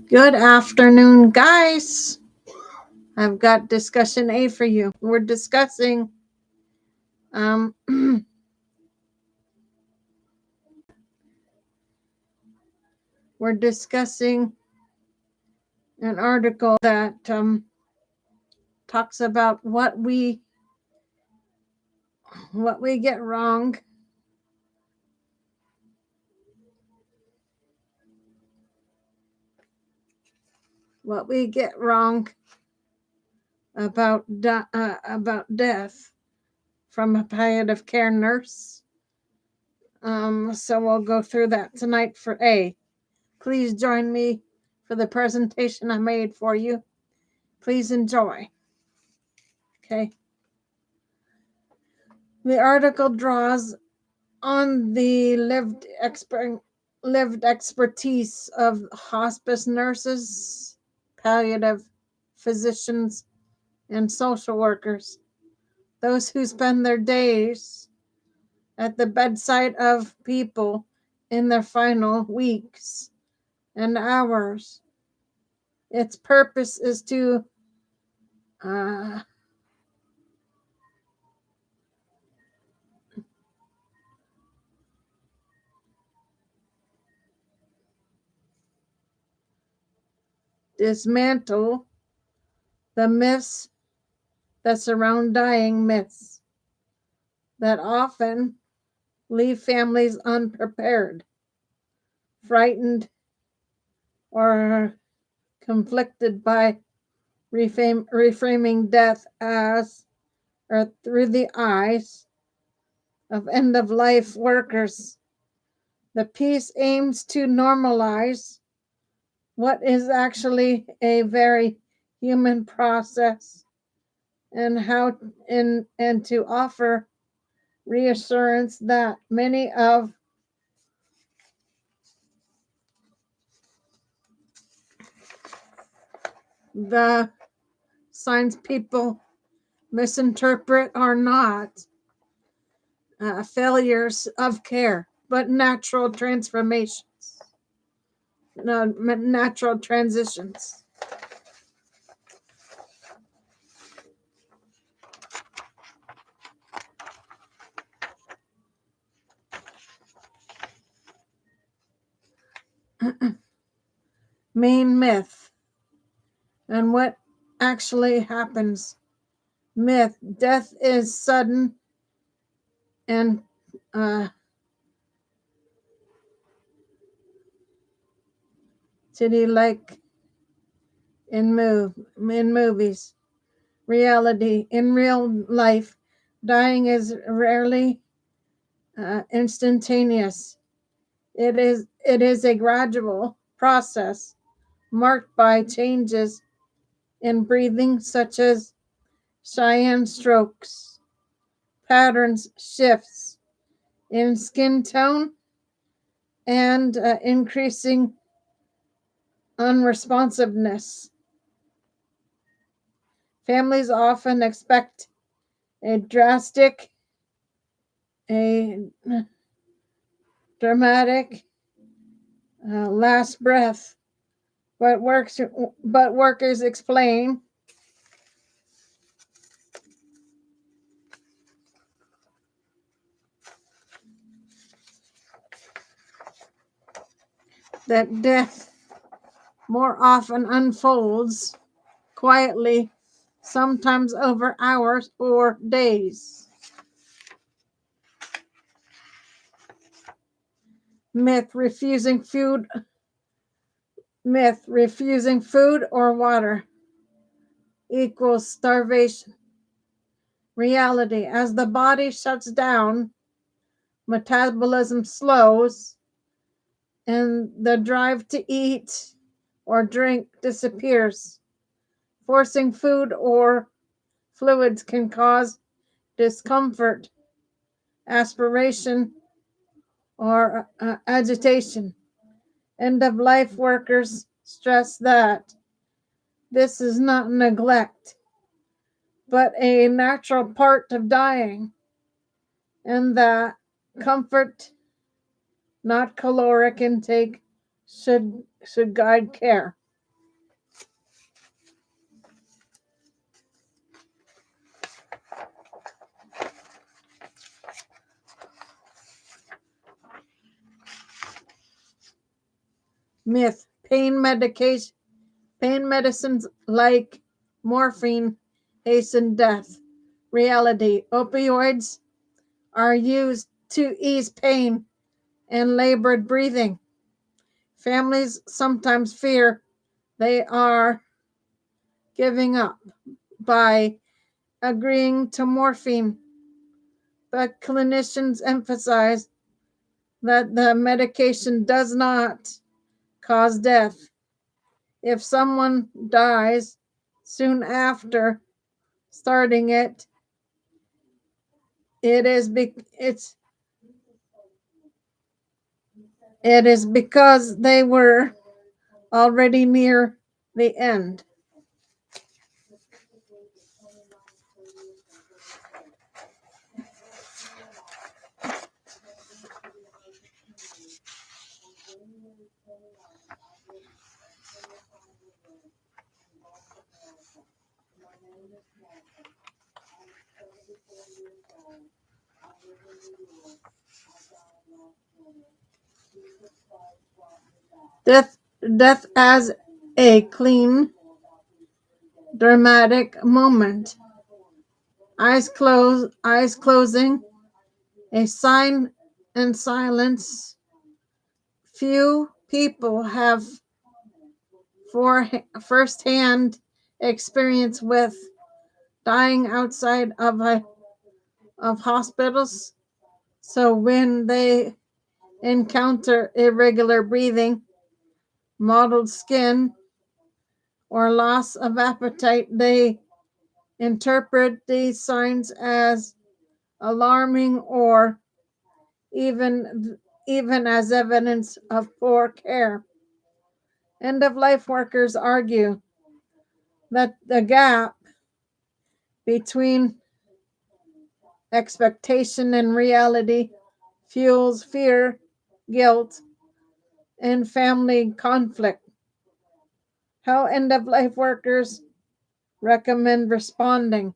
Good afternoon, guys. I've got discussion A for you. We're discussing um, we're discussing an article that talks about what we get wrong, what we get wrong about death from a palliative care nurse. So we'll go through that tonight for A. Please join me for the presentation I made for you. Please enjoy. Okay. The article draws on the lived expertise of hospice nurses, palliative physicians, and social workers, those who spend their days at the bedside of people in their final weeks and hours. Its purpose is to uh, dismantle the myths that surround dying, myths that often leave families unprepared, frightened, or conflicted by reframing death as or through the eyes of end of life workers. The piece aims to normalize what is actually a very human process and to offer reassurance that many of the signs people misinterpret are not failures of care, but natural transformations, no, natural transitions. Main myth and what actually happens. Myth: death is sudden and city like in movies. Reality: in real life, dying is rarely instantaneous. It is a gradual process marked by changes in breathing, such as Cheyenne strokes, patterns shifts in skin tone, and increasing unresponsiveness. Families often expect a a dramatic last breath, but workers explain that death more often unfolds quietly, sometimes over hours or days. Myth: refusing food or water equals starvation. Reality: as the body shuts down, metabolism slows, and the drive to eat or drink disappears. Forcing food or fluids can cause discomfort, aspiration, or agitation. End of life workers stress that this is not neglect, but a natural part of dying, and that comfort, not caloric intake, should guide care. Myth: pain medicines like morphine hasten death. Reality: opioids are used to ease pain and labored breathing. Families sometimes fear they are giving up by agreeing to morphine, but clinicians emphasize that the medication does not cause death. If someone dies soon after starting it, it is because they were already near the end. Death as a clean, dramatic moment. Eyes closing, a sign and silence. Few people have first-hand experience with dying outside of hospitals. So when they encounter irregular breathing, mottled skin, or loss of appetite, they interpret these signs as alarming or even as evidence of poor care. End of life workers argue that the gap between expectation and reality fuels fear, guilt, and family conflict. How end of life workers recommend responding.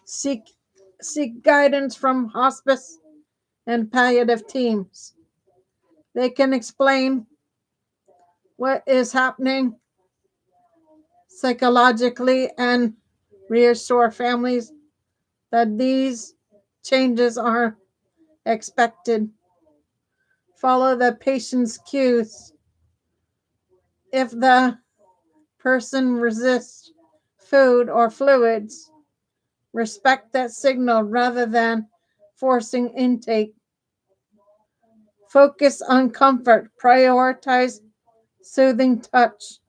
Seek guidance from hospice and palliative teams. They can explain what is happening psychologically and reassure families that these changes are expected. Follow the patient's cues. If the person resists food or fluids, respect that signal rather than forcing intake. Focus on comfort. Prioritize soothing touch,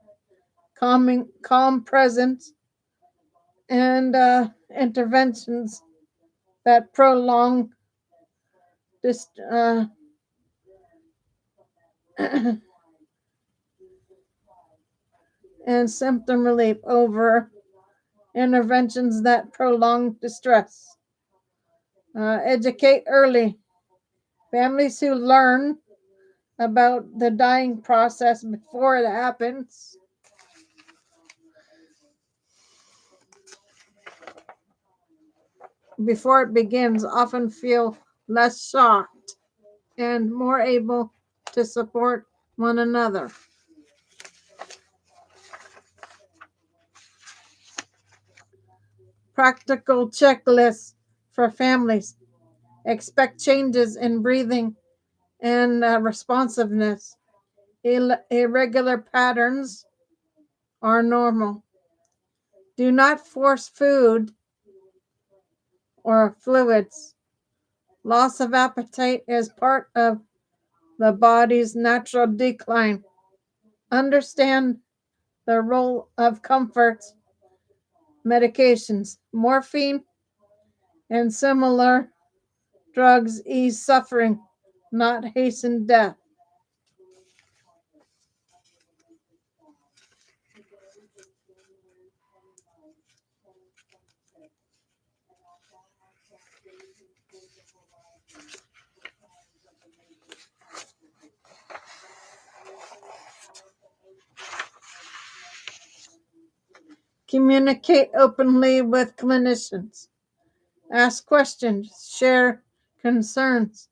calm presence, and interventions that prolong this and symptom relief over interventions that prolong distress. Educate early. Families who learn about the dying process before it happens before it begins often feel less shocked and more able to support one another. Practical checklists for families. Expect changes in breathing and responsiveness. Irregular patterns are normal. Do not force food or fluids. Loss of appetite is part of the body's natural decline. Understand the role of comfort medications. Morphine and similar drugs ease suffering, not hasten death. Communicate openly with clinicians. Ask questions, share concerns,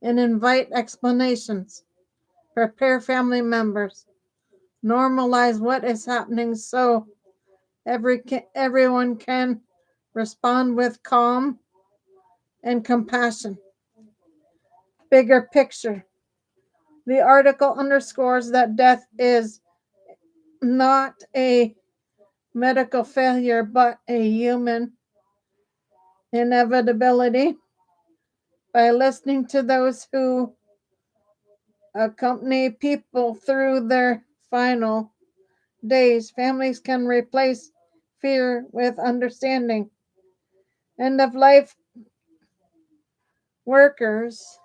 and invite explanations. Prepare family members. Normalize what is happening so everyone can respond with calm and compassion. Bigger picture. The article underscores that death is not a medical failure but a human inevitability. By listening to those who accompany people through their final days, families can replace fear with understanding. End of life workers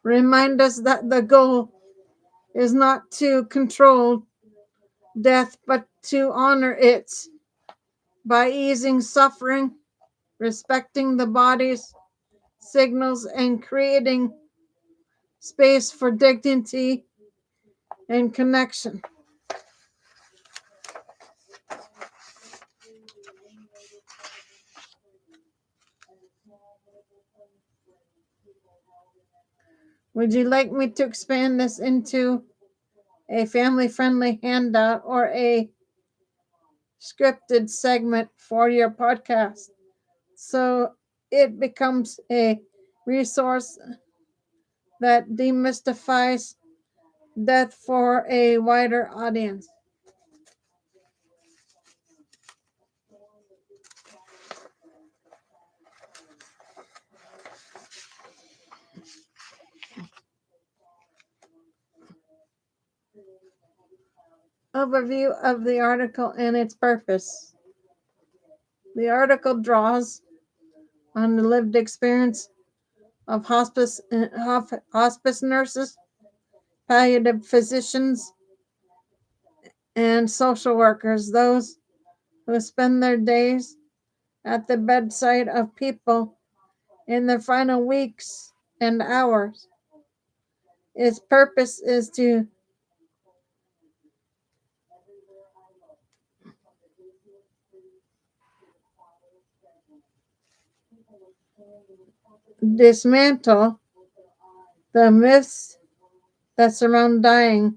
remind us that the goal is not to control death but to honor it by easing suffering, respecting the body's signals, and creating space for dignity and connection. Would you like me to expand this into a family-friendly handout or a scripted segment for your podcast so it becomes a resource that demystifies death for a wider audience? Overview of the article and its purpose. The article draws on the lived experience of hospice nurses, palliative physicians, and social workers, those who spend their days at the bedside of people in their final weeks and hours. Its purpose is to dismantle the myths that surround dying,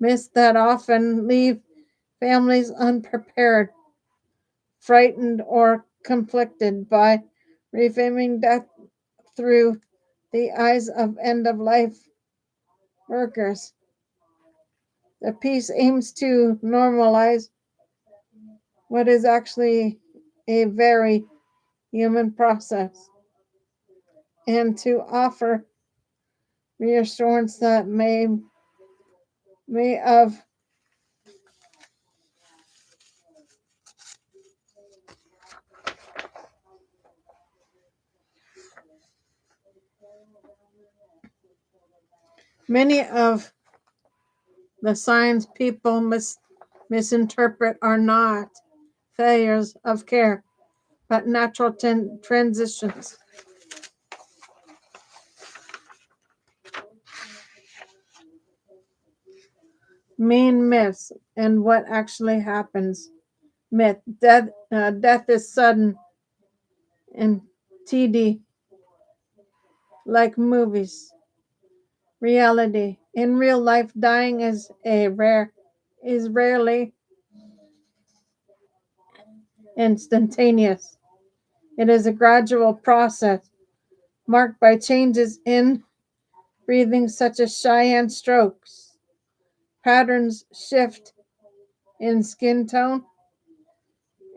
myths that often leave families unprepared, frightened, or conflicted. By reframing death through the eyes of end of life workers, the piece aims to normalize what is actually a very human process and to offer reassurance that may of many of the signs people misinterpret are not failures of care but natural transitions. Main myths and what actually happens. Myth: death is sudden and tedious, like movies. Reality: in real life, dying is rarely instantaneous. It is a gradual process marked by changes in breathing, such as Cheyenne strokes. Patterns shift in skin tone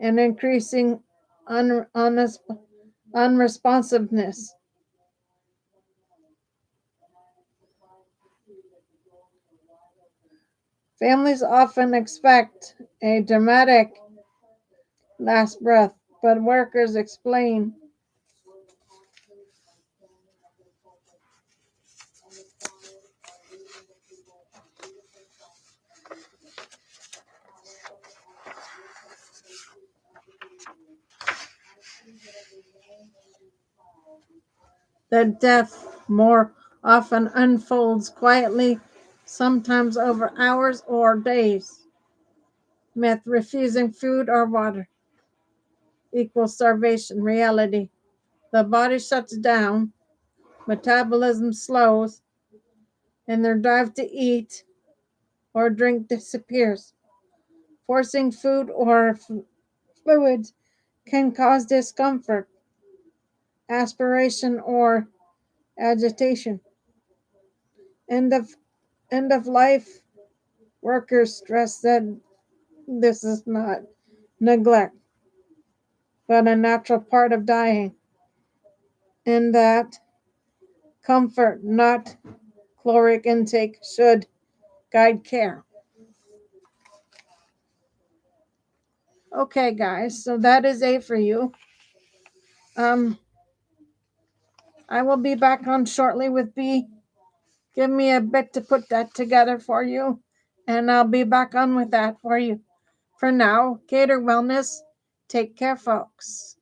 and increasing unresponsiveness. Families often expect a dramatic last breath, but workers explain that death more often unfolds quietly, sometimes over hours or days. Myth: refusing food or water equals starvation. Reality: the body shuts down, metabolism slows, and their drive to eat or drink disappears. Forcing food or fluids can cause discomfort, aspiration, or agitation. End of end of life workers stress that this is not neglect, but a natural part of dying, and that comfort, not caloric intake, should guide care. Okay, guys, so that is A for you. Um, I will be back on shortly with B. Give me a bit to put that together for you, and I'll be back on with that for you. For now, Cater Wellness, take care, folks.